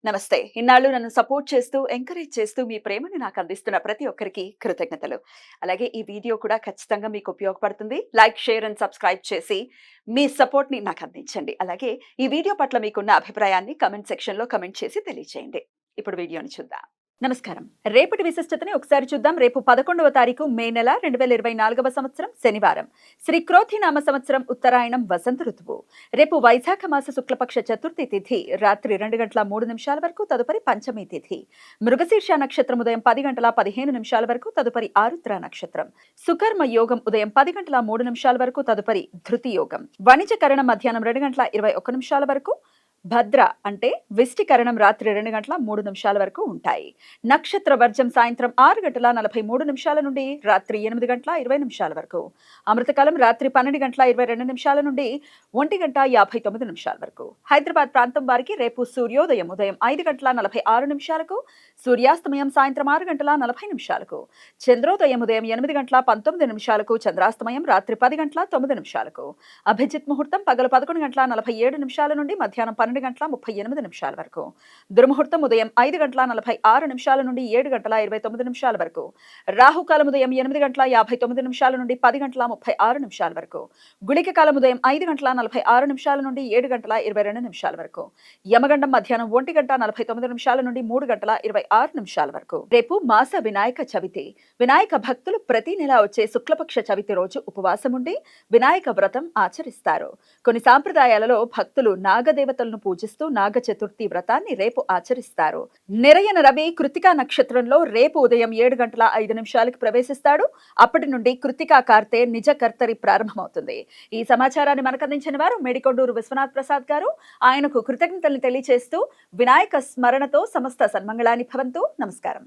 నమస్తే. ఇన్నాళ్ళు నన్ను సపోర్ట్ చేస్తూ, ఎంకరేజ్ చేస్తూ మీ ప్రేమని నాకు అందిస్తున్న ప్రతి ఒక్కరికి కృతజ్ఞతలు. అలాగే ఈ వీడియో కూడా ఖచ్చితంగా మీకు ఉపయోగపడుతుంది. లైక్, షేర్ అండ్ సబ్స్క్రైబ్ చేసి మీ సపోర్ట్‌ని నాకు అందించండి. అలాగే ఈ వీడియో పట్ల మీకున్న అభిప్రాయాన్ని కామెంట్ సెక్షన్‌లో కామెంట్ చేసి తెలియజేయండి. ఇప్పుడు వీడియోని చూద్దాం. నమస్కారం. రేపటి విశిష్టతని ఒకసారి చూద్దాం. రేపు 11వ తారీఖు మే నెల 2024వ సంవత్సరం శనివారం. శ్రీ క్రోధినామ సంవత్సరం ఉత్తరాయణం వసంత ఋతువు. రేపు వైశాఖ మాస శుక్లపక్ష చతుర్థి తిథి రాత్రి 2:03 వరకు, తదుపరి పంచమి తిథి. మృగశీర్ష నక్షత్రం ఉదయం 10:15 వరకు, తదుపరి ఆరుద్ర నక్షత్రం. సుకర్మ యోగం ఉదయం 10:03 వరకు, తదుపరి ధృతి యోగం. వాణిజ్యకరణం మధ్యాహ్నం 2:21 వరకు. భద్ర అంటే విష్టికరణం రాత్రి 2:03 వరకు ఉంటాయి. నక్షత్ర వర్జం సాయంత్రం 6:43 నుండి రాత్రి 8:20 వరకు. అమృతకాలం రాత్రి 12:22 నుండి 1:59 వరకు. హైదరాబాద్ ప్రాంతం వారికి రేపు సూర్యోదయం ఉదయం 5:46 సూర్యాస్తమయం సాయంత్రం 6:40 చంద్రోదయం ఉదయం 8:19 చంద్రాస్తమయం రాత్రి 10:09 అభిజిత్ ముహూర్తం పగలు 11:47 నుండి మధ్యాహ్నం 12:38 వరకు. దుర్ముహూర్తం ఉదయం 5:46 నుండి 7:29 వరకు. రాహుకాలం ఉదయం 8:59 నుండి 10:36 వరకు. గుళిక కాలం ఉదయం 5:46 నుండి 7:22 వరకు. యమగండం మధ్యాహ్నం 1:49 నుండి 3:26 వరకు. రేపు మాస వినాయక చవితి. వినాయక భక్తులు ప్రతి నెల వచ్చే శుక్లపక్ష చవితి రోజు ఉపవాసం ఉండి వినాయక వ్రతం ఆచరిస్తారు. కొన్ని సాంప్రదాయాలలో భక్తులు నాగదేవతలను పూజిస్తూ నాగ చతుర్థి వ్రతాన్ని రేపు ఆచరిస్తారు. నిరయన రవి కృతికా నక్షత్రంలో రేపు ఉదయం 7:05 ప్రవేశిస్తాడు. అప్పటి నుండి కృతికా కార్తె నిజ కర్తరి ప్రారంభమవుతుంది. ఈ సమాచారాన్ని మనకు అందించిన వారు మేడికొండూరు విశ్వనాథ్ ప్రసాద్ గారు. ఆయనకు కృతజ్ఞతలు తెలియజేస్తూ వినాయక స్మరణతో సమస్త సన్మంగళాని భవంతు. నమస్కారం.